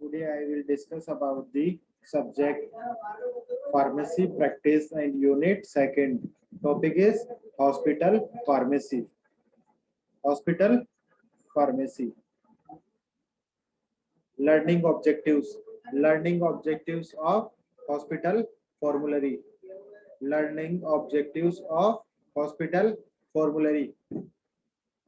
Today I will discuss about the subject pharmacy practice and unit. Second topic is hospital pharmacy. Hospital pharmacy. Learning objectives. Learning objectives of hospital formulary. Learning objectives of hospital formulary.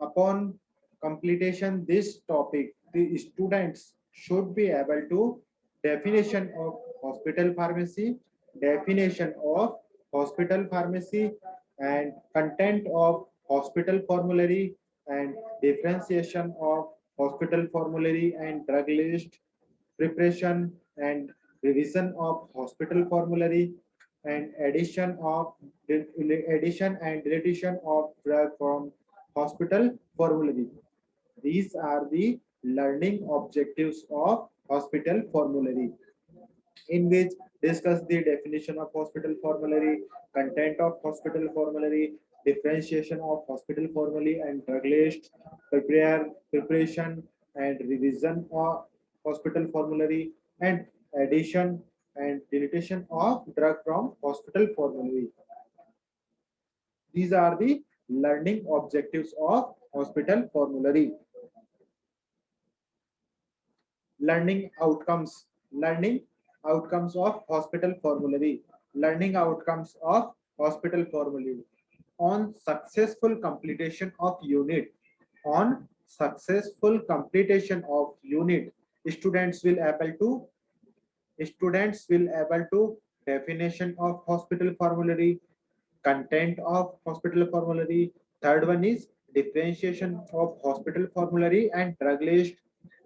Upon completion this topic, the students should be able to definition of hospital pharmacy, definition of hospital pharmacy, and content of hospital formulary, and differentiation of hospital formulary and drug list, preparation and revision of hospital formulary, and addition and deletion of drug from hospital formulary. These are the learning objectives of hospital formulary, in which discuss the definition of hospital formulary, content of hospital formulary, differentiation of hospital formulary and drug list, preparation and revision of hospital formulary, and addition and deletion of drug from hospital formulary. These are the learning objectives of hospital formulary. Learning outcomes of hospital formulary. Learning outcomes of hospital formulary. On successful completion of unit, on successful completion of unit, students will able to definition of hospital formulary, content of hospital formulary. Third one is differentiation of hospital formulary and drug list.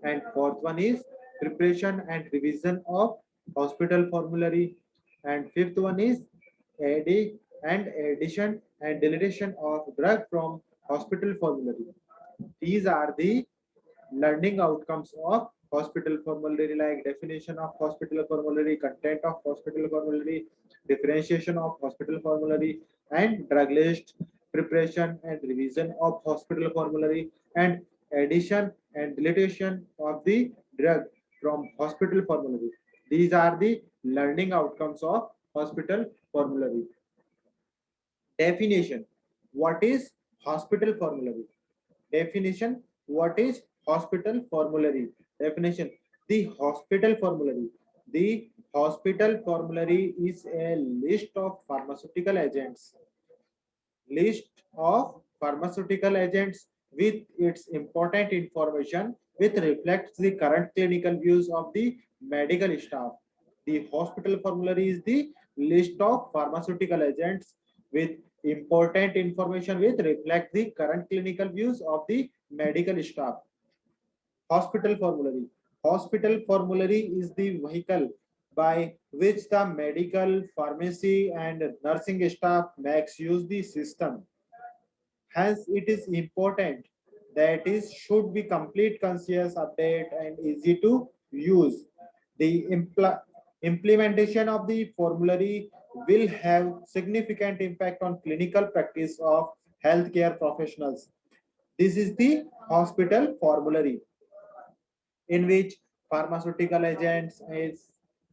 And fourth one is preparation and revision of hospital formulary. And fifth one is addition and deletion of drug from hospital formulary. These are the learning outcomes of hospital formulary, like definition of hospital formulary, content of hospital formulary, differentiation of hospital formulary and drug list, preparation and revision of hospital formulary, and addition and deletion of the drug from hospital formulary. These are the learning outcomes of hospital formulary. Definition. What is hospital formulary? Definition. What is hospital formulary? Definition. The hospital formulary. The hospital formulary is a list of pharmaceutical agents. List of pharmaceutical agents with its important information which reflects the current clinical views of the medical staff. The hospital formulary is the list of pharmaceutical agents with important information which reflect the current clinical views of the medical staff. Hospital formulary. Hospital formulary is the vehicle by which the medical, pharmacy, and nursing staff makes use the system. Hence, it is important that it should be complete, conscious, update, and easy to use. The implementation of the formulary will have significant impact on clinical practice of healthcare professionals. This is the hospital formulary, in which pharmaceutical agents is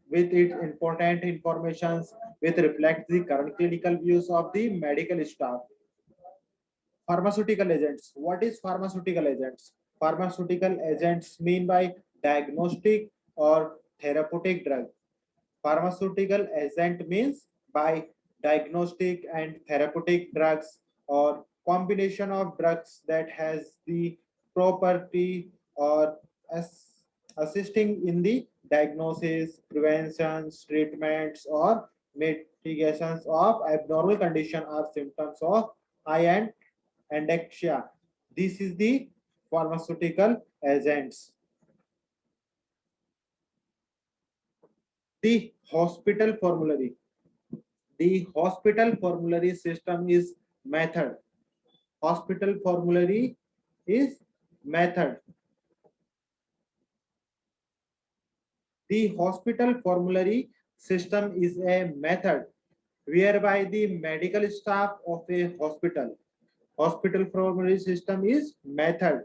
with its important informations which reflect the current clinical views of the medical staff. Pharmaceutical agents. What is pharmaceutical agents? Pharmaceutical agents mean by diagnostic or therapeutic drug. Pharmaceutical agent means by diagnostic and therapeutic drugs, or combination of drugs that has the property or as assisting in the diagnosis, preventions, treatments, or mitigations of abnormal condition or symptoms of eye and Andexia. This is the pharmaceutical agents. The hospital formulary. The hospital formulary system is method. Hospital formulary is method. The hospital formulary system is a method whereby the medical staff of a hospital formulary system is method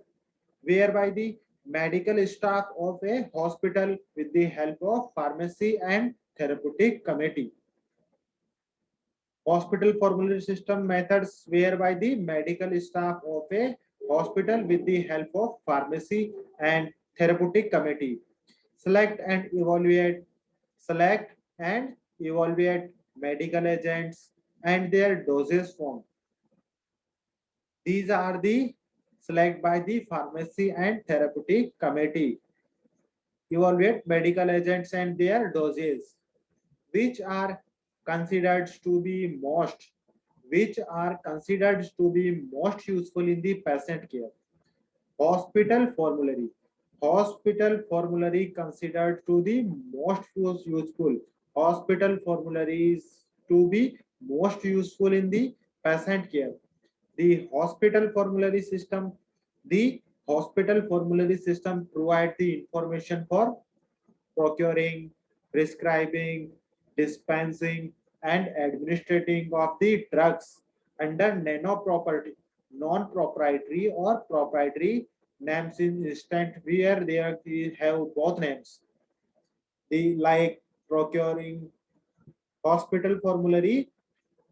whereby the medical staff of a hospital with the help of pharmacy and therapeutic committee. Hospital formulary system methods whereby the medical staff of a hospital with the help of pharmacy and therapeutic committee select and evaluate select and evaluate medical agents and their doses form. These are the select by the pharmacy and therapeutic committee. Evaluate medical agents and their doses, which are considered to be most useful in the patient care. Hospital formulary. Hospital formulary considered to the most useful. Hospital formularies to be most useful in the patient care. The hospital formulary system. The hospital formulary system provide the information for procuring, prescribing, dispensing, and administrating of the drugs under non-proprietary or proprietary names in instant where they have both names. The like procuring hospital formulary.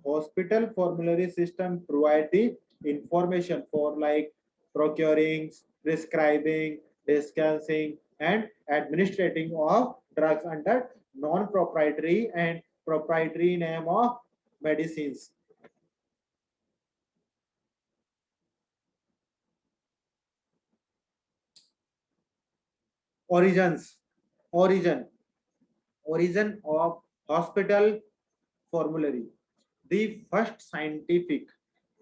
Hospital formulary system provide the information for like procuring, prescribing, dispensing, and administrating of drugs under non-proprietary and proprietary name of medicines. Origins, origin, origin of hospital formulary. The first scientific,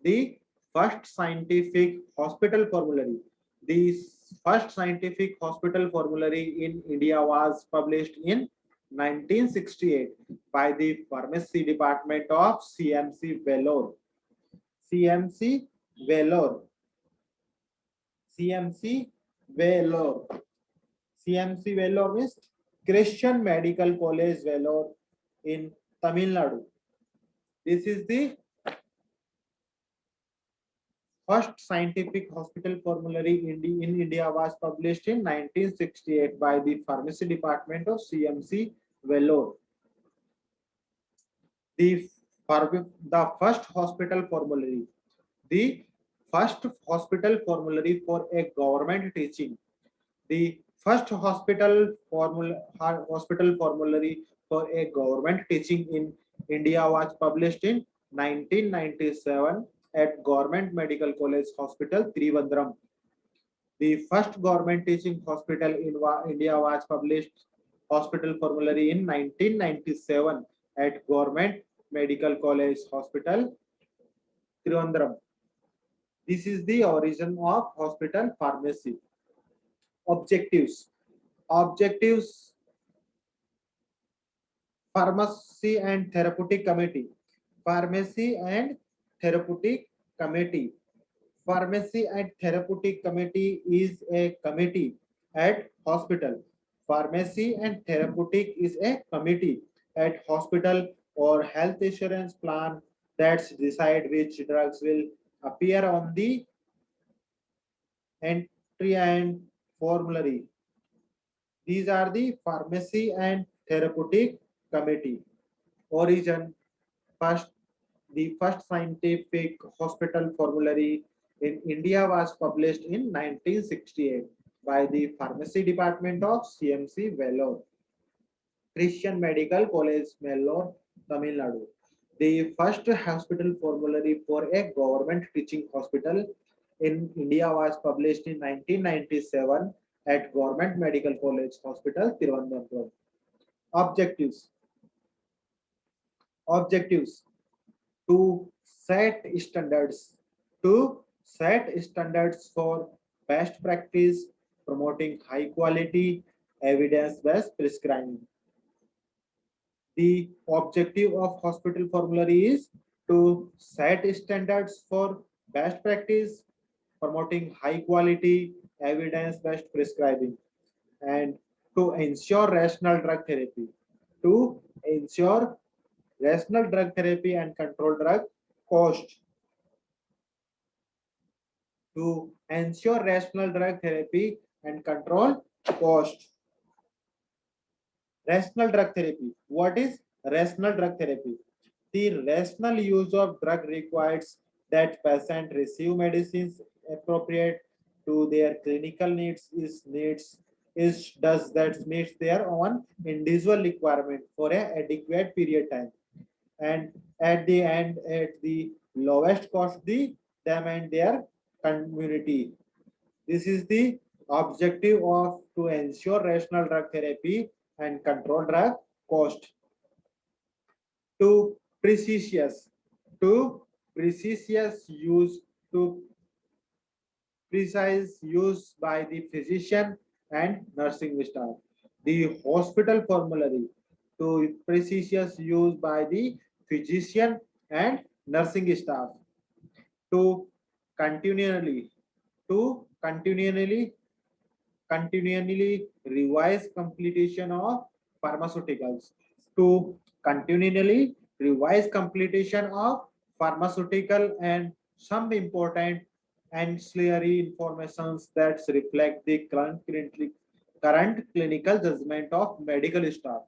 the first scientific hospital formulary. The first scientific hospital formulary in India was published in 1968 by the Pharmacy Department of CMC Vellore. CMC Vellore. CMC Vellore. CMC Vellore means Christian Medical College Vellore in Tamil Nadu. This is the first scientific hospital formulary in India was published in 1968 by the Pharmacy Department of CMC Vellore. The, the first hospital formulary. The first hospital formulary for a government teaching. The first hospital formulary for a government teaching in India was published in 1997 at Government Medical College Hospital, Trivandrum. The first government teaching hospital in India was published hospital formulary in 1997 at Government Medical College Hospital, Trivandrum. This is the origin of hospital pharmacy. Objectives. Objectives. Pharmacy and Therapeutic Committee. Pharmacy and Therapeutic Committee. Pharmacy and Therapeutic Committee is a committee at hospital. Pharmacy and Therapeutic is a committee at hospital or health insurance plan that decide which drugs will appear on the entry and formulary. These are the Pharmacy and Therapeutic Committee. Origin. First, the first scientific hospital formulary in India was published in 1968 by the Pharmacy Department of CMC Vellore, Christian Medical College, Vellore, Tamil Nadu. The first hospital formulary for a government teaching hospital in India was published in 1997 at Government Medical College Hospital, Tirunelveli. Objectives. Objectives. To set standards to set standards for best practice, promoting high quality evidence based prescribing. The objective of hospital formulary is to set standards for best practice, promoting high quality evidence based prescribing, and to ensure rational drug therapy. To ensure rational drug therapy and control drug cost. To ensure rational drug therapy and control cost. Rational drug therapy. What is rational drug therapy? The rational use of drug requires that patient receive medicines appropriate to their clinical needs is does that meets their own individual requirement for an adequate period time, and at the end at the lowest cost the them and their community. This is the objective of to ensure rational drug therapy and control drug cost. To precise to precise use to precise use by the physician and nursing staff. The hospital formulary to precise use by the physician and nursing staff. To continually to continually revise completion of pharmaceuticals. To continually revise completion of pharmaceutical and some important ancillary informations that reflect the current clinical judgment of medical staff.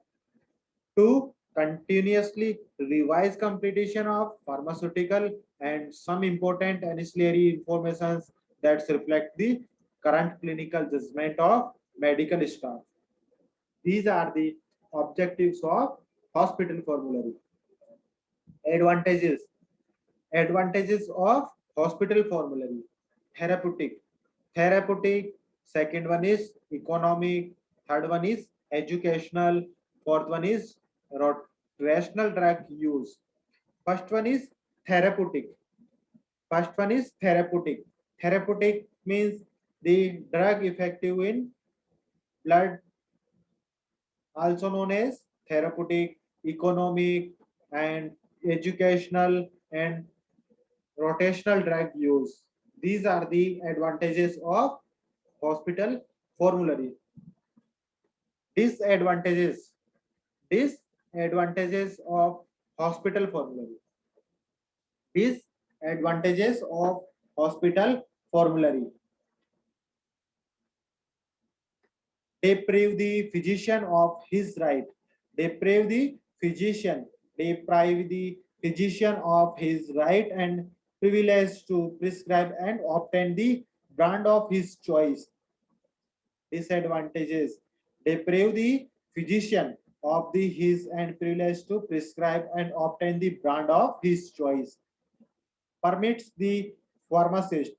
To continuously revise completion of pharmaceutical and some important ancillary informations that reflect the current clinical judgment of medical staff. These are the objectives of hospital formulary. Advantages. Advantages of hospital formulary. Therapeutic. Therapeutic. Second one is economic. Third one is educational. Fourth one is rational drug use. First one is therapeutic. First one is therapeutic. Therapeutic means the drug effective in blood, also known as therapeutic, economic, and educational and rotational drug use. These are the advantages of hospital formulary. Disadvantages. Disadvantages of hospital formulary. Disadvantages of hospital formulary. Deprive the physician of his right. Deprive the physician. Deprive the physician of his right and privilege to prescribe and obtain the brand of his choice. Disadvantages. Deprive the physician of the his and privilege to prescribe and obtain the brand of his choice. Permits the pharmacist.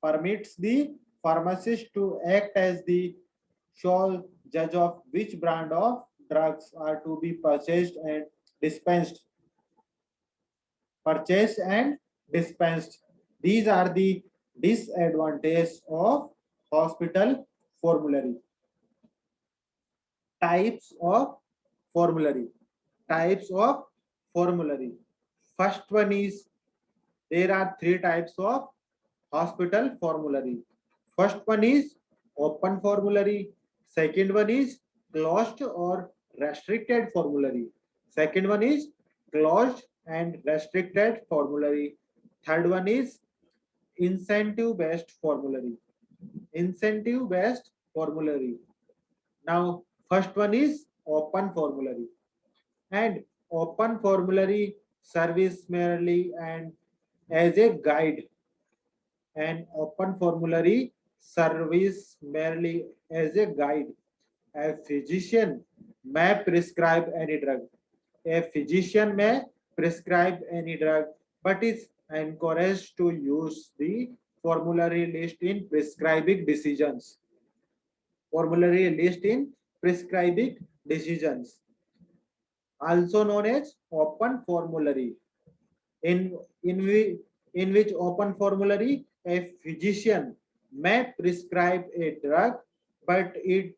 Permits the pharmacist to act as the sole judge of which brand of drugs are to be purchased and dispensed. Purchased and dispensed. These are the disadvantages of hospital formulary. Types of formulary. Types of formulary. First one is there are three types of hospital formulary. First one is open formulary. Second one is closed or restricted formulary. Second one is closed and restricted formulary. Third one is incentive based formulary. Incentive based formulary. Now, first one is open formulary. And open formulary service merely and as a guide, and open formulary service merely as a guide. A physician may prescribe any drug. A physician may prescribe any drug, but is encouraged to use the formulary list in prescribing decisions. Formulary list in prescribing decisions, also known as open formulary. In, in, in which open formulary a physician may prescribe a drug, but it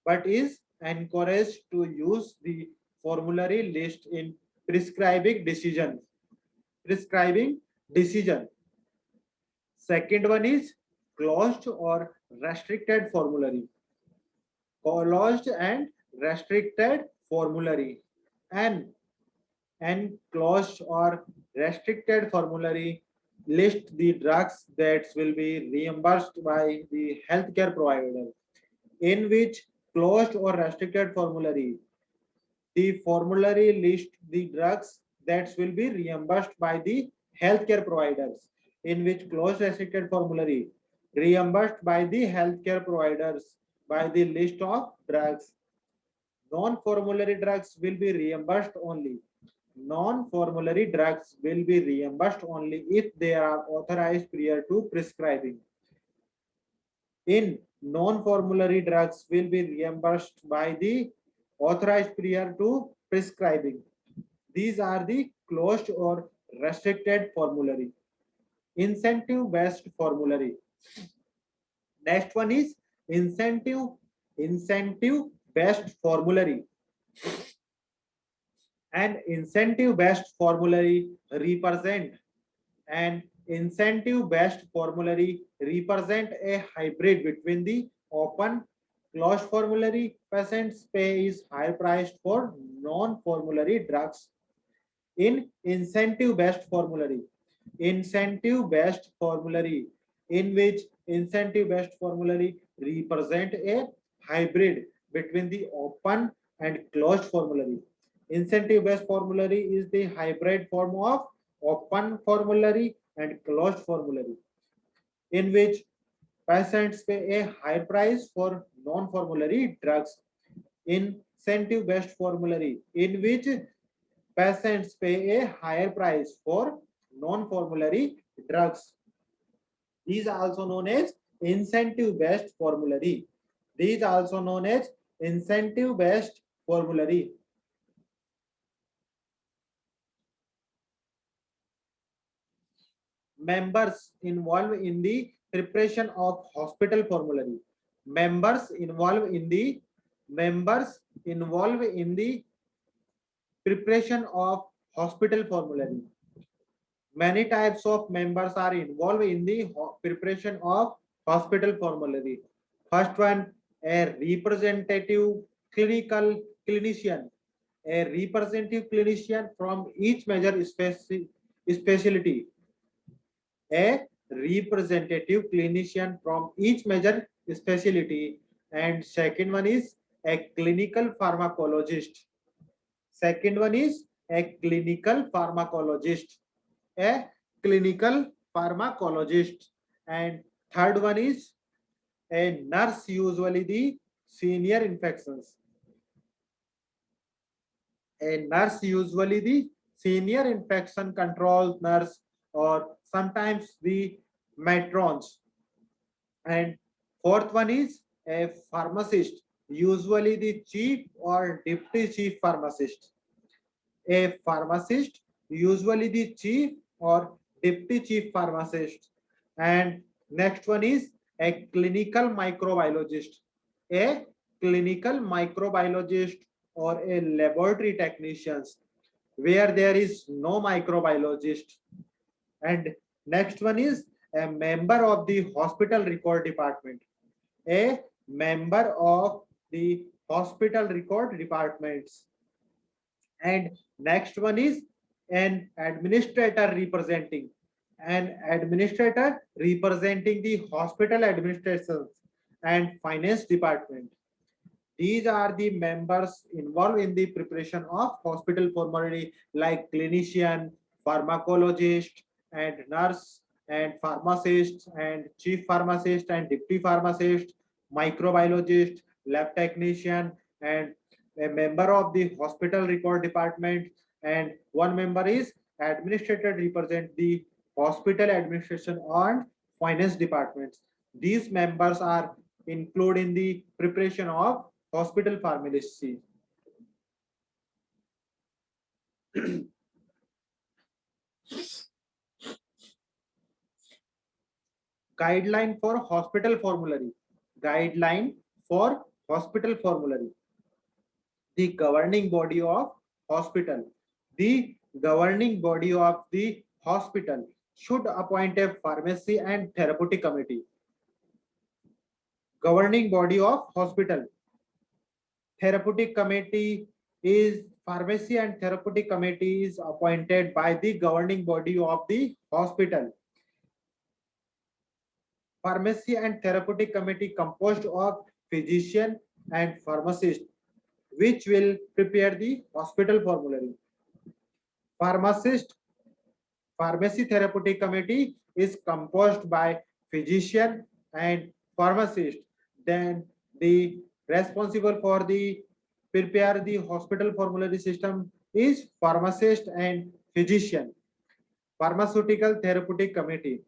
but is encouraged to use the formulary list in prescribing decisions. Prescribing decision. Second one is closed or restricted formulary. Closed and restricted formulary. And closed or restricted formulary list the drugs that will be reimbursed by the healthcare provider, in which closed or restricted formulary. The formulary lists the drugs that will be reimbursed by the healthcare providers, in which closed restricted formulary reimbursed by the healthcare providers by the list of drugs. Non-formulary drugs will be reimbursed only. Non-formulary drugs will be reimbursed only if they are authorized prior to prescribing. In non-formulary drugs will be reimbursed by the authorized prior to prescribing. These are the closed or restricted formulary. Incentive based formulary. Next one is incentive incentive based formulary. An incentive based formulary represent an incentive based formulary represent a hybrid between the open closed formulary. Patients pay is high priced for non-formulary drugs. In incentive based formulary, in which incentive based formulary represent a hybrid between the open and closed formulary. Incentive based formulary is the hybrid form of open formulary and closed formulary, in which patients pay a high price for non-formulary drugs. Incentive based formulary, in which patients pay a higher price for non-formulary drugs. These are also known as incentive based formulary. These are also known as incentive based formulary. Members involved in the preparation of hospital formulary. Members involved in the preparation of hospital formulary. Many types of members are involved in the preparation of hospital formulary. First one, a representative clinical clinician. A representative clinician from each major specialty. A representative clinician from each major specialty. And second one is a clinical pharmacologist. Second one is a clinical pharmacologist. A clinical pharmacologist. And third one is a nurse, usually the senior infections. A nurse, usually the senior infection control nurse, or sometimes the matrons. And fourth one is a pharmacist, usually the chief or deputy chief pharmacist. A pharmacist, usually the chief or deputy chief pharmacist. And next one is a clinical microbiologist. A clinical microbiologist or a laboratory technicians, where there is no microbiologist. And next one is a member of the hospital record department. A member of the hospital record departments. And next one is an administrator representing the hospital administrations and finance department. These are the members involved in the preparation of hospital formulary, like clinician, pharmacologist, and nurse, and pharmacist, and chief pharmacist, and deputy pharmacist, microbiologist, lab technician, and a member of the hospital record department. And one member is administrator, represent the hospital administration and finance departments. These members are included in the preparation of hospital pharmacy. Guideline for hospital formulary. Guideline for hospital formulary. The governing body of hospital. The governing body of the hospital should appoint a pharmacy and therapeutic committee. Governing body of hospital. Therapeutic committee is pharmacy and therapeutic committee is appointed by the governing body of the hospital. Pharmacy and Therapeutic Committee composed of physician and pharmacist, which will prepare the hospital formulary. Pharmacist Pharmacy Therapeutic Committee is composed by physician and pharmacist. Then the responsible for the prepare the hospital formulary system is pharmacist and physician. Pharmaceutical Therapeutic Committee,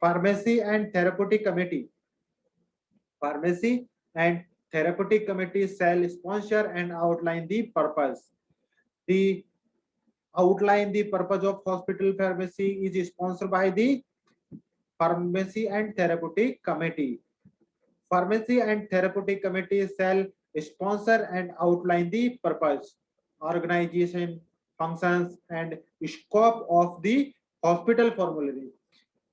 Pharmacy and Therapeutic Committee, Pharmacy and Therapeutic Committee shall sponsor and outline the purpose. The outline the purpose of hospital pharmacy is sponsored by the Pharmacy and Therapeutic Committee. Pharmacy and Therapeutic Committee shall sponsor and outline the purpose, organization, functions, and scope of the hospital formulary.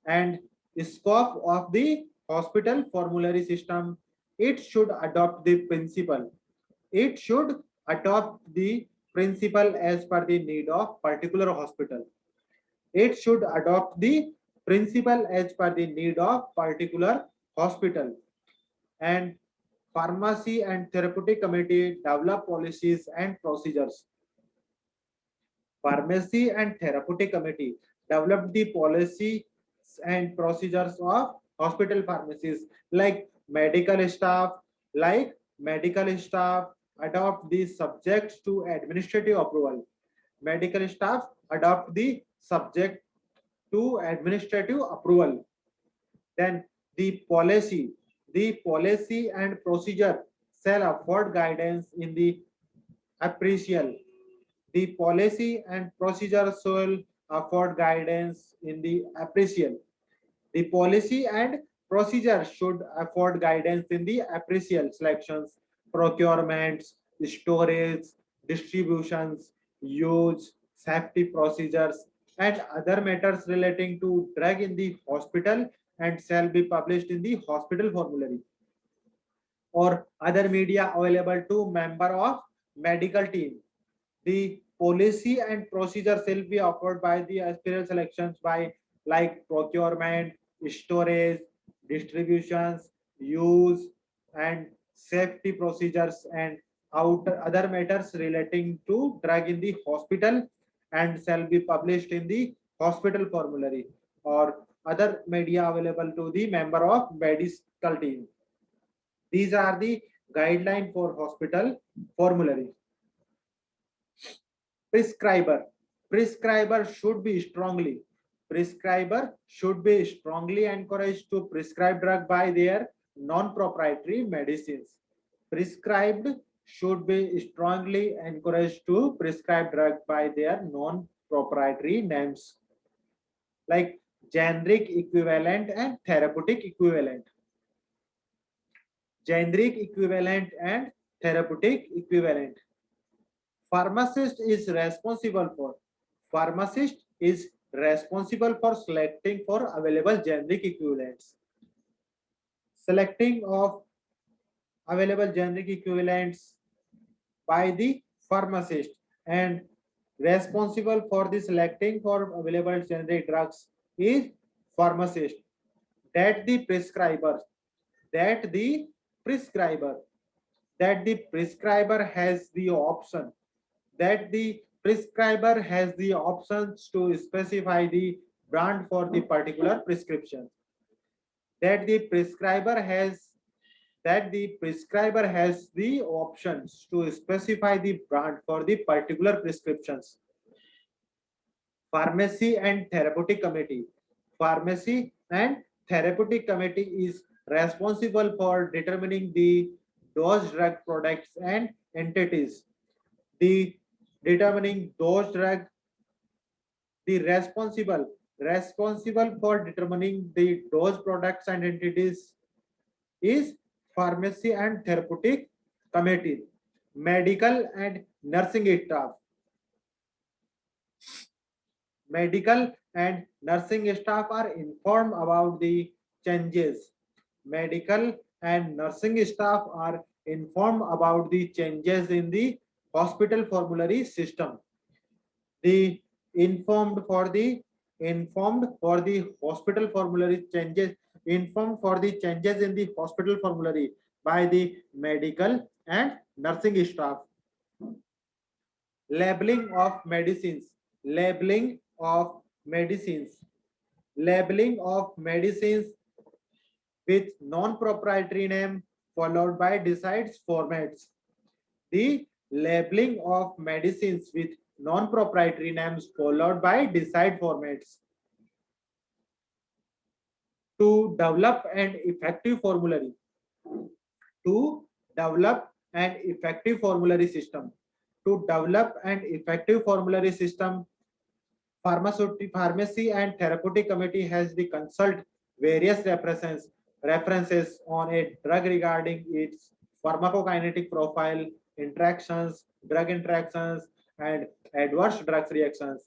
And scope of the hospital formulary system, it should adopt the principle. It should adopt the principle as per the need of particular hospital. It should adopt the principle as per the need of particular hospital. And Pharmacy and Therapeutic Committee develop policies and procedures. Pharmacy and Therapeutic Committee developed the policies and procedures of hospital pharmacies, like medical staff, like medical staff adopt the subjects to administrative approval. Medical staff adopt the subject to administrative approval. Then the policy and procedure shall afford guidance in the appraisal. The policy and procedure shall afford guidance in the appraisal. The policy and procedure should afford guidance in the appraisal selections, procurements, storage, distributions, use, safety procedures, and other matters relating to drug in the hospital and shall be published in the hospital formulary or other media available to member of medical team. The policy and procedure shall be offered by the aspirant selections by like procurement, storage, distributions, use, and safety procedures and other matters relating to drug in the hospital and shall be published in the hospital formulary or other media available to the member of medical team. These are the guideline for hospital formulary. Prescriber. Prescriber should be strongly encouraged to prescribe drug by their non-proprietary medicines. Prescribed should be strongly encouraged to prescribe drug by their non-proprietary names like generic equivalent and therapeutic equivalent. Generic equivalent and therapeutic equivalent. Pharmacist is responsible for Pharmacist is responsible for selecting for available generic equivalents. Selecting of available generic equivalents by the pharmacist and responsible for the selecting for available generic drugs is pharmacist. That the prescriber that the prescriber that the prescriber has the option that the prescriber has the options to specify the brand for the particular prescription. That the prescriber has the options to specify the brand for the particular prescriptions. Pharmacy and Therapeutic Committee. Pharmacy and Therapeutic Committee is responsible for determining the dose drug products and entities. The determining those drug, the responsible for determining the dose products and entities is Pharmacy and Therapeutic Committee. Medical and nursing staff. Medical and nursing staff are informed about the changes. Medical and nursing staff are informed about the changes in the hospital formulary system. The informed for the hospital formulary changes informed for the changes in the hospital formulary by the medical and nursing staff. Labeling of medicines, labeling of medicines, labeling of medicines with non-proprietary name followed by decides formats. The labeling of medicines with non-proprietary names followed by decide formats. To develop an effective formulary, to develop an effective formulary system, to develop an effective formulary system, pharmacy and therapeutic committee has the consult various references on a drug regarding its pharmacokinetic profile, interactions, drug interactions, and adverse drug reactions.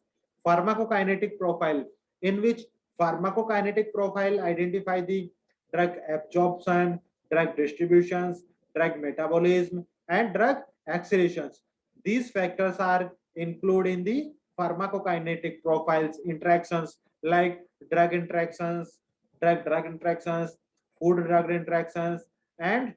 Pharmacokinetic profile, in which pharmacokinetic profile identify the drug absorption, drug distributions, drug metabolism, and drug accelerations. These factors are included in the pharmacokinetic profiles interactions like drug interactions, drug interactions, food drug interactions, and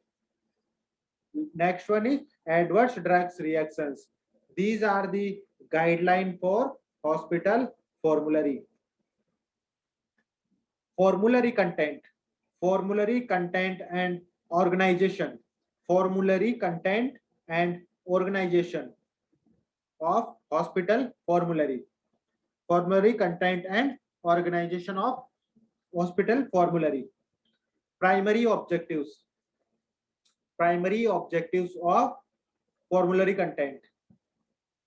next one is adverse drugs reactions. These are the guideline for hospital formulary. Formulary content, formulary content and organization, formulary content and organization of hospital formulary. Formulary content and organization of hospital formulary. Primary objectives. Primary objectives of formulary content.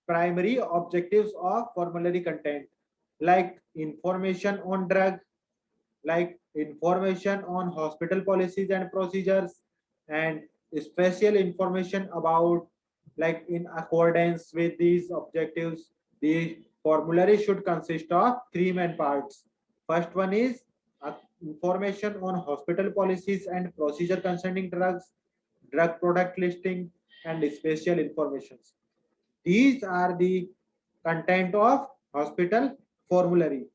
Primary objectives of formulary content like information on drug, like information on hospital policies and procedures, and special information about, like in accordance with these objectives, the formulary should consist of three main parts. First one is information on hospital policies and procedure concerning drugs, drug product listing, and special informations. These are the content of hospital formulary.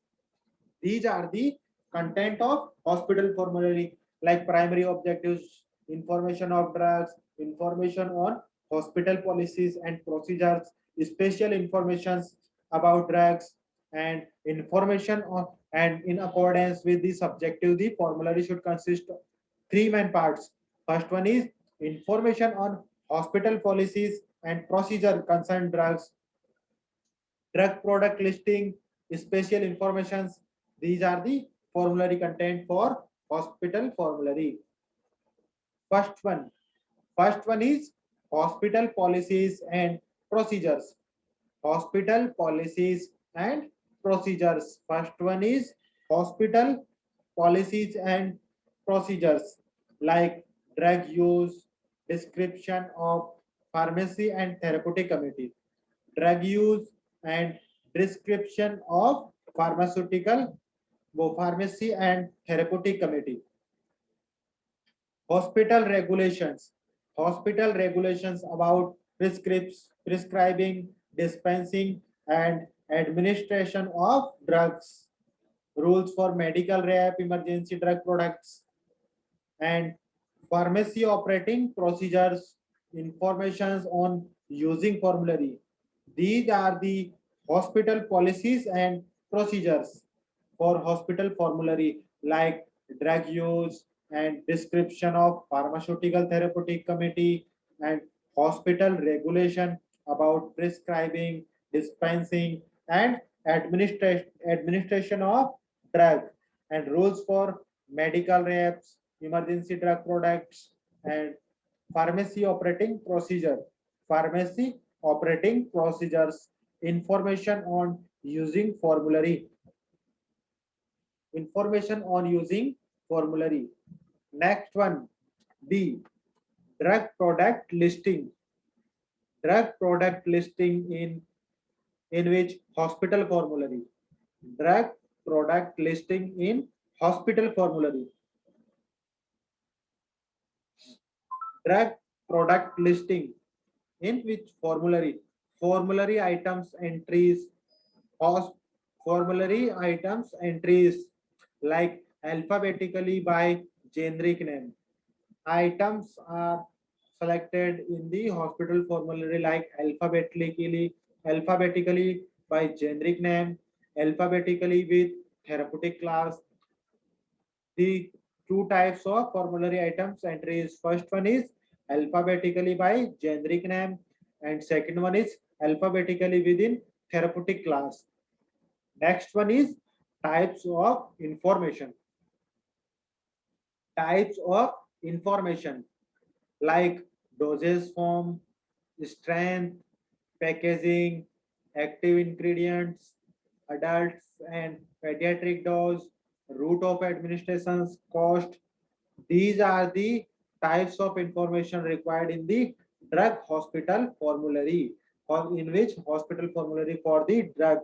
These are the content of hospital formulary, like primary objectives, information of drugs, information on hospital policies and procedures, special informations about drugs, and information on, and in accordance with this objective, the formulary should consist of three main parts. First one is information on hospital policies and procedure concerned drugs, drug product listing, special informations. These are the formulary content for hospital formulary. First one. First one is hospital policies and procedures. Hospital policies and procedures. First one is hospital policies and procedures like drug use, description of pharmacy and therapeutic committee, drug use and prescription of pharmaceutical, pharmacy and therapeutic committee. Hospital regulations, hospital regulations about prescribing, dispensing, and administration of drugs, rules for medical rep, emergency drug products, and pharmacy operating procedures, informations on using formulary. These are the hospital policies and procedures for hospital formulary, like drug use and description of pharmaceutical therapeutic committee, and hospital regulation about prescribing, dispensing, and administration of drug, and rules for medical reps, emergency drug products, and pharmacy operating procedure. Pharmacy operating procedures, information on using formulary, information on using formulary. Next one, D, drug product listing. Drug product listing in which hospital formulary. Drug product listing in hospital formulary. Drug product listing in which formulary. Formulary items entries, formulary items entries like alphabetically by generic name. Items are selected in the hospital formulary like alphabetically by generic name, alphabetically with therapeutic class. The two types of formulary items entry is first one is alphabetically by generic name and second one is alphabetically within therapeutic class. Next one is types of information. Types of information like dosage form, strength, packaging, active ingredients, adults and pediatric dose, route of administrations, cost. These are the types of information required in the drug hospital formulary, or in which hospital formulary for the drug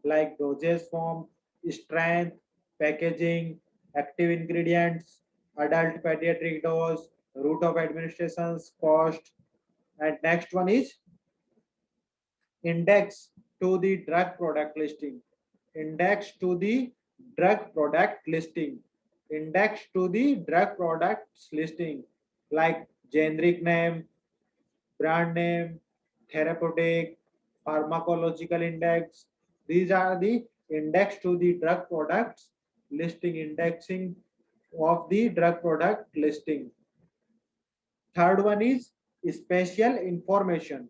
like dosage form, strength, packaging, active ingredients, adult pediatric dose, route of administrations, cost. And next one is index to the drug product listing. Index to the drug product listing. Index to the drug products listing like generic name, brand name, therapeutic, pharmacological index. These are the index to the drug products listing, indexing of the drug product listing. Third one is special information.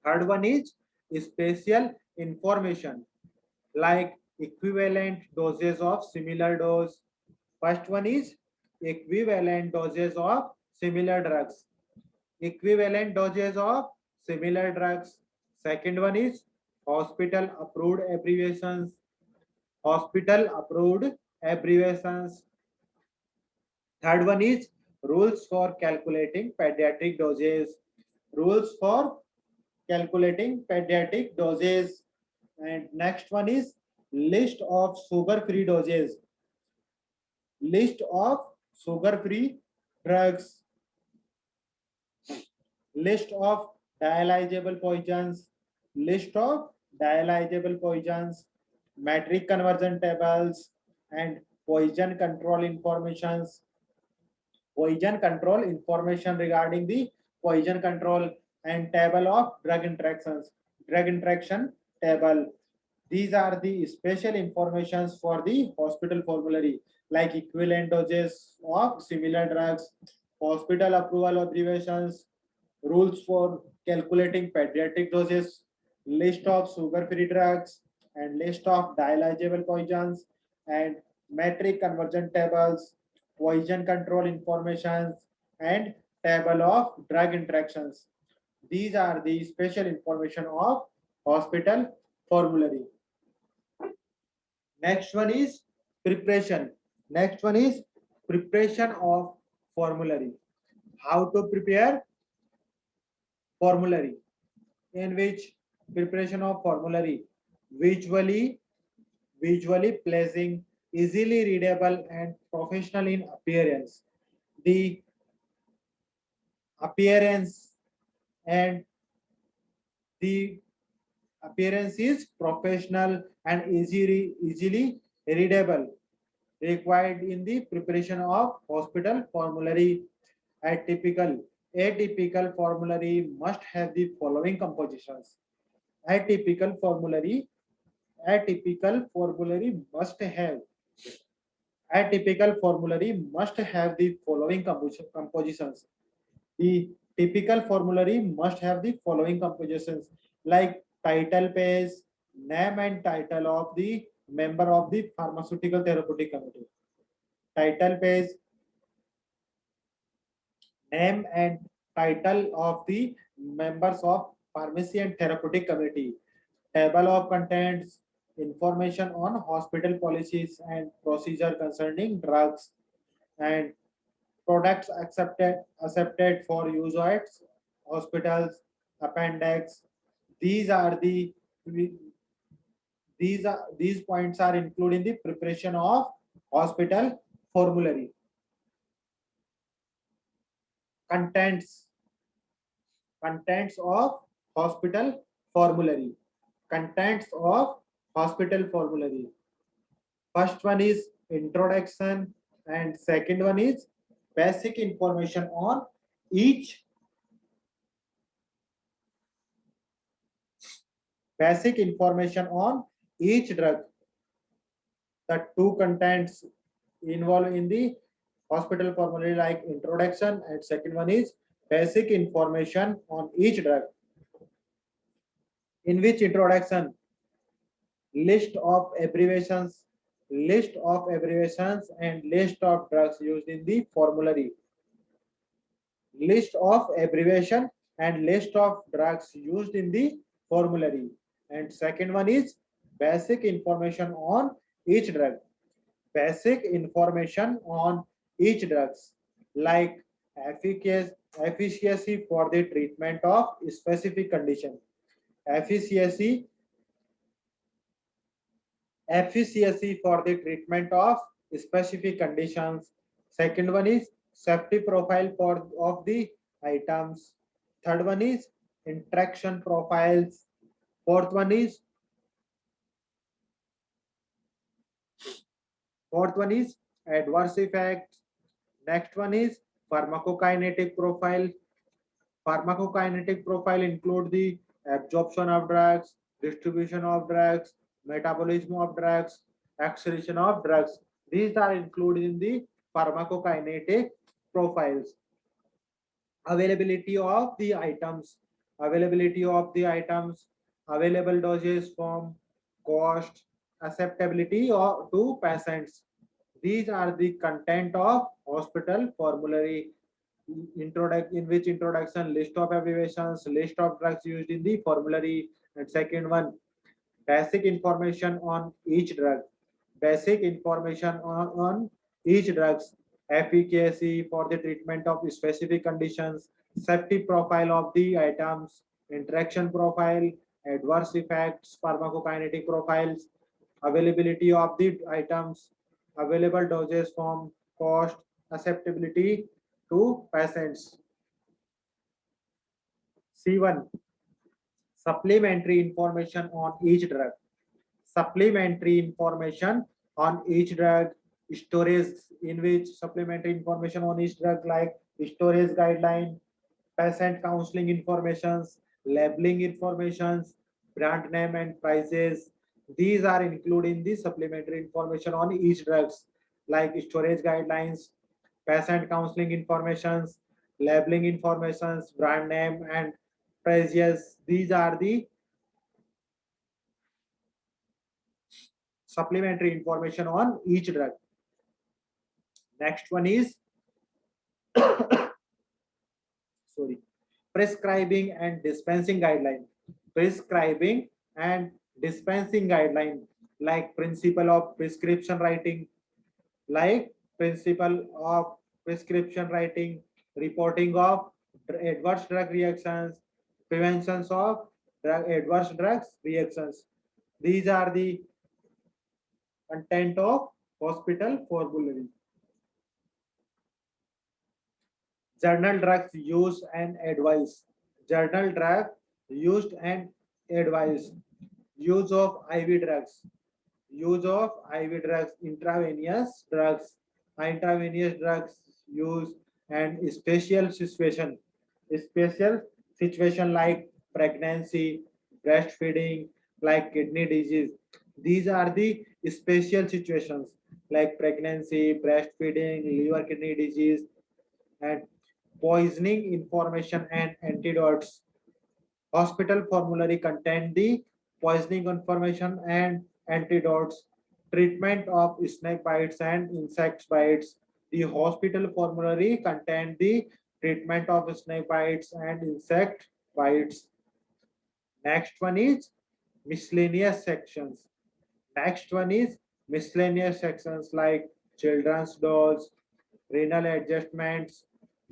Third one is spatial information like equivalent doses of similar dose. First one is equivalent doses of similar drugs. Equivalent doses of similar drugs. Second one is hospital approved abbreviations. Hospital approved abbreviations. Third one is rules for calculating pediatric doses. Rules for calculating pediatric doses. And next one is list of sugar-free doses. List of sugar-free drugs. List of dialyzable poisons. List of dialyzable poisons. Metric conversion tables and poison control informations. Poison control information regarding the poison control and table of drug interactions. Drug interaction table. These are the special informations for the hospital formulary like equivalent doses of similar drugs, hospital approval abbreviations, rules for calculating pediatric doses, list of sugar-free drugs, and list of dialyzable poisons, and metric conversion tables, poison control informations, and table of drug interactions. These are the special information of hospital formulary. Next one is preparation. Next one is preparation of formulary. How to prepare formulary? In which preparation of formulary visually pleasing, easily readable, and professional in appearance. The appearance and the appearance is professional and easily readable required in the preparation of hospital formulary. Atypical atypical formulary must have the following compositions. Atypical formulary atypical formulary must have the following compositions. The typical formulary must have the following compositions like title page, name and title of the member of the pharmaceutical therapeutic committee. Title page, name and title of the members of pharmacy and therapeutic committee. Table of contents, information on hospital policies and procedure concerning drugs and products accepted for use at hospitals. Appendix. These are the these points are included in the preparation of hospital formulary. Contents of hospital formulary. Contents of hospital formulary. First one is introduction, and second one is basic information on each basic information on each drug. The two contents involved in the hospital formulary like introduction, and second one is basic information on each drug. In which introduction, list of abbreviations and list of drugs used in the formulary. List of abbreviation and list of drugs used in the formulary. And second one is basic information on each drug. Basic information on each drugs like efficacy for the treatment of specific condition. Efficacy for the treatment of specific conditions. Second one is safety profile for of the items. Third one is interaction profiles. Fourth one is adverse effects. Next one is pharmacokinetic profile. Pharmacokinetic profile include the absorption of drugs, distribution of drugs, metabolism of drugs, excretion of drugs. These are included in the pharmacokinetic profiles. Availability of the items, available doses, form, cost, acceptability to patients. These are the content of hospital formulary. In which introduction, list of abbreviations, list of drugs used in the formulary, and second one, basic information on each drug. Basic information on each drugs, efficacy for the treatment of specific conditions, safety profile of the items, interaction profile, adverse effects, pharmacokinetic profiles, availability of the items, available doses, form, cost, acceptability to patients. C1, supplementary information on each drug. Supplementary information on each drug, storage, in which supplementary information on each drug like storage guideline, patient counseling informations, labeling informations, brand name and prices. These are included in the supplementary information on each drugs like storage guidelines, patient counseling informations, labeling informations, brand name and prices. These are the supplementary information on each drug. Next one is sorry, prescribing and dispensing guideline. Prescribing and dispensing guideline like principle of prescription writing, like principle of prescription writing, reporting of adverse drug reactions, preventions of adverse drugs reactions. These are the content of hospital formulary. Journal drugs use and advice. Journal drug used and advice. Use of IV drugs. Use of IV drugs, intravenous drugs, intravenous drugs use, and special situation like pregnancy, breastfeeding, like kidney disease. These are the special situations like pregnancy, breastfeeding, liver kidney disease, and poisoning information and antidotes. Hospital formulary contain the poisoning information and antidotes. Treatment of snake bites and insect bites. The hospital formulary contain the treatment of snake bites and insect bites. Next one is miscellaneous sections. Next one is miscellaneous sections like children's dose, renal adjustments,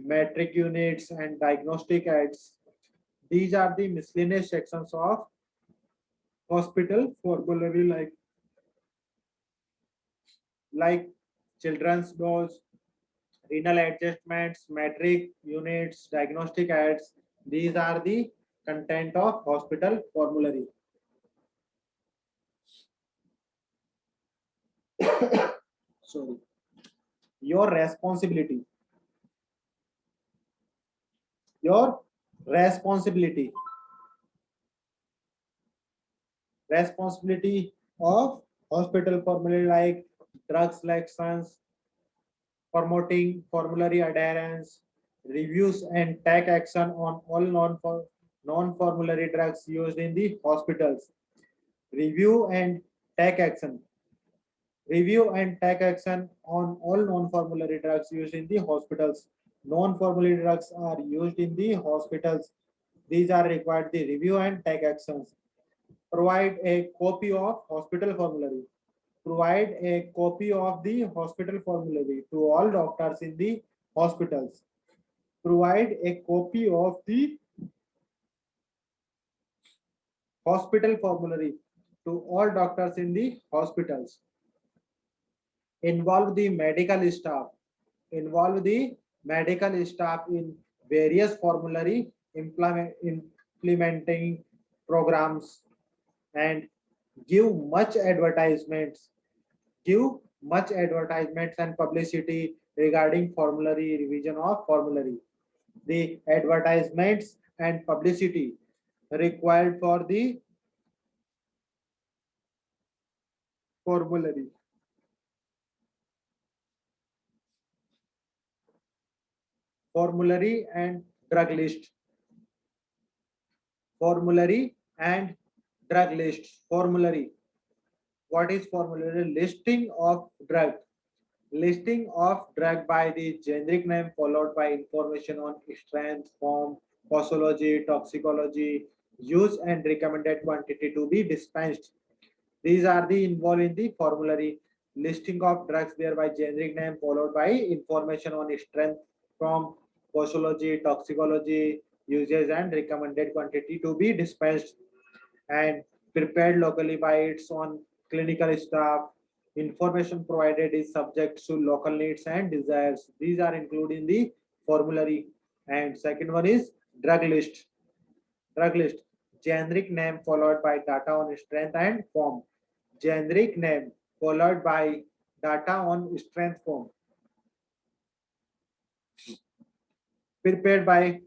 metric units, and diagnostic aids. These are the miscellaneous sections of hospital formulary like children's dose, renal adjustments, metric units, diagnostic aids. These are the content of hospital formulary. sorry, your responsibility, your responsibility, responsibility of hospital formulary like drug selections, promoting formulary adherence, reviews and take action on all non-formulary drugs used in the hospitals. Review and take action. Review and take action on all non-formulary drugs used in the hospitals. Non-formulary drugs are used in the hospitals. These are required the review and take actions. Provide a copy of hospital formulary. Provide a copy of the hospital formulary to all doctors in the hospitals. Provide a copy of the hospital formulary to all doctors in the hospitals. Involve the medical staff. Involve the medical staff in various formulary implementing programs and give much advertisements. Give much advertisements and publicity regarding formulary revision of formulary. The advertisements and publicity required for the formulary. Formulary and drug list. Formulary and drug list. Formulary. What is formulary? Listing of drug. Listing of drug by the generic name followed by information on strength, form, posology, toxicology, use and recommended quantity to be dispensed. These are the involved in the formulary. Listing of drugs there by generic name followed by information on strength, from posology, toxicology, uses and recommended quantity to be dispensed, and prepared locally by its own clinical staff. Information provided is subject to local needs and desires. These are included in the formulary. And second one is drug list. Drug list. Generic name followed by data on strength and form. Generic name followed by data on strength form. Prepared by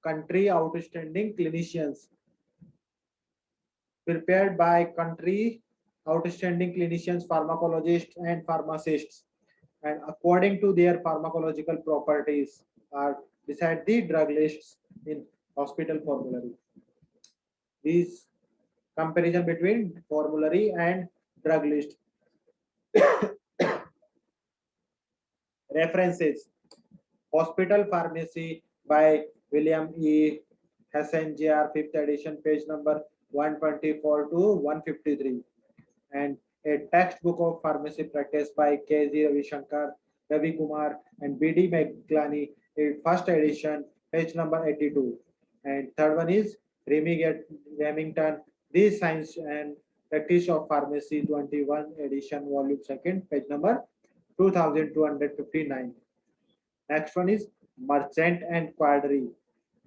country outstanding clinicians. Prepared by country outstanding clinicians, pharmacologists, and pharmacists, and according to their pharmacological properties are beside the drug lists in hospital formulary. These comparison between formulary and drug list. References: Hospital Pharmacy by William E. Hassan Jr. 5th edition, page number 124 to 153, and a textbook of pharmacy practice by K.Z. Ravishankar, Ravi Kumar, and B.D. Meglani, first edition, page number 82. And third one is Remington, The Science and Practice of Pharmacy, 21 edition, volume 2nd, page number 2259. Next one is Merchant and Quadri.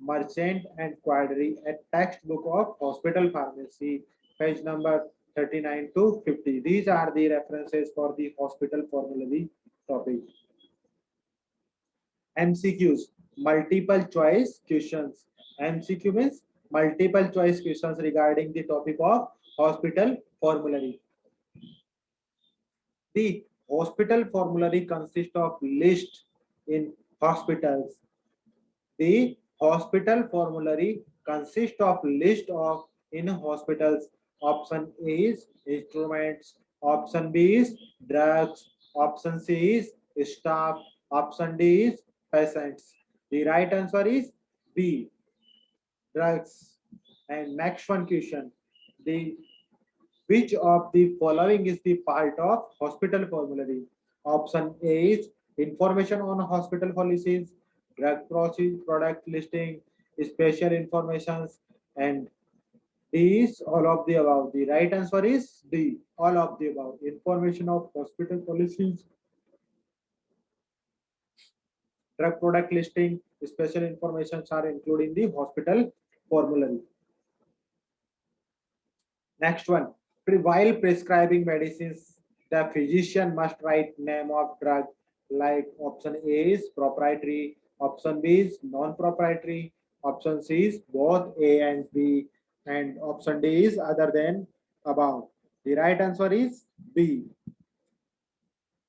Merchant and Quadri, a textbook of hospital pharmacy, page number 39 to 50. These are the references for the hospital formulary topic. MCQs, multiple choice questions. MCQ means multiple choice questions regarding the topic of hospital formulary. The hospital formulary consists of list in hospitals. The hospital formulary consists of list of in hospitals. Option A is instruments. Option B is drugs. Option C is staff. Option D is patients. The right answer is B, drugs. And next one question. The which of the following is the part of hospital formulary? Option A is information on hospital policies, drug process, product listing, special informations, and D is all of the above. The right answer is D, all of the above. Information of hospital policies, drug product listing, special informations are included in the hospital formulary. Next one, while prescribing medicines, The physician must write name of drug, like option A is proprietary, option B is non-proprietary, option C is both A and B, and option D is other than above. The right answer is B.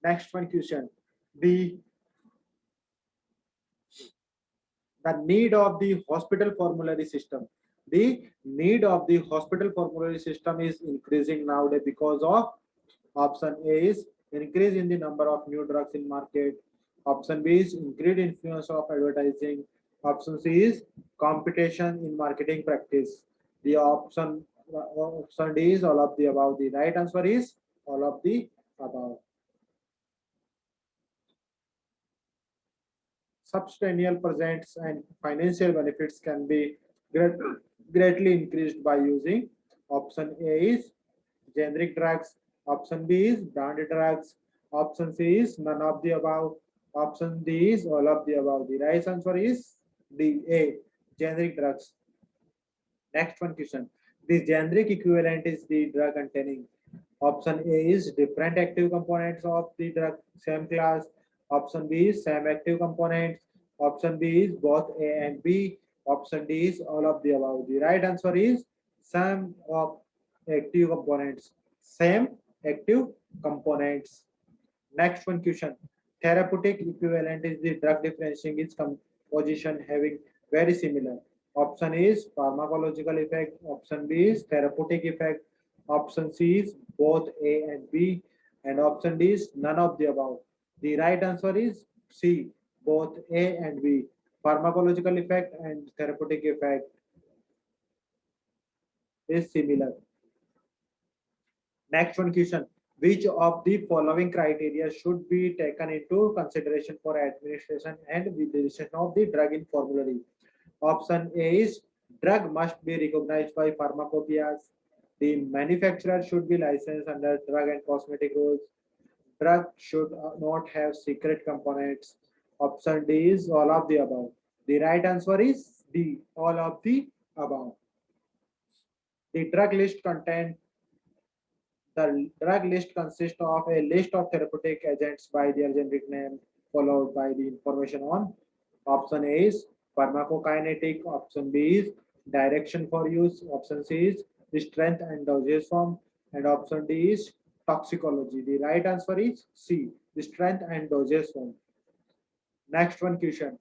Next one question. The the need of the hospital formulary system. The need of the hospital formulary system is increasing nowadays because of option A is increase in the number of new drugs in market. Option B is increased influence of advertising. Option C is competition in marketing practice. The option D is all of the above. The right answer is all of the above. Substantial presents and financial benefits can be greatly increased by using option A is generic drugs, option B is branded drugs, option C is none of the above, option D is all of the above. The right answer is D, A, generic drugs. Next one question. The generic equivalent is the drug containing. Option A is different active components of the drug, same class. Option B is same active components. Option B is both A and B. Option D is all of the above. The right answer is same of active components. Same active components. Next one question. Therapeutic equivalent is the drug differentiating its composition having very similar. Option A is pharmacological effect. Option B is therapeutic effect. Option C is both A and B. And option D is none of the above. The right answer is C, both A and B. Pharmacological effect and therapeutic effect is similar. Next one question. Which of the following criteria should be taken into consideration for administration and validation of the drug in formulary? Option A is drug must be recognized by pharmacopoeias. The manufacturer should be licensed under drug and cosmetic rules. Drug should not have secret components. Option D is all of the above. The right answer is D, all of the above. The drug list content The drug list consists of a list of therapeutic agents by their generic name, followed by the information on option A is pharmacokinetic, option B is direction for use, option C is strength and dosage form, and option D is toxicology. The right answer is C, the strength and dosage form. Next one question.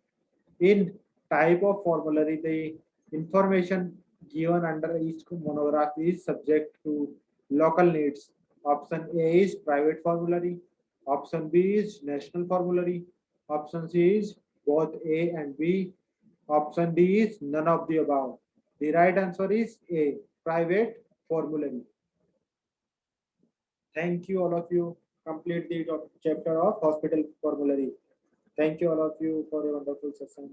In type of formulary, the information given under each monograph is subject to local needs. Option A is private formulary. Option B is national formulary. Option C is both A and B. Option D is none of the above. The right answer is A, private formulary. Thank you, all of you. Complete the chapter of hospital formulary. Thank you, all of you, for a wonderful session.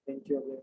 Thank you again.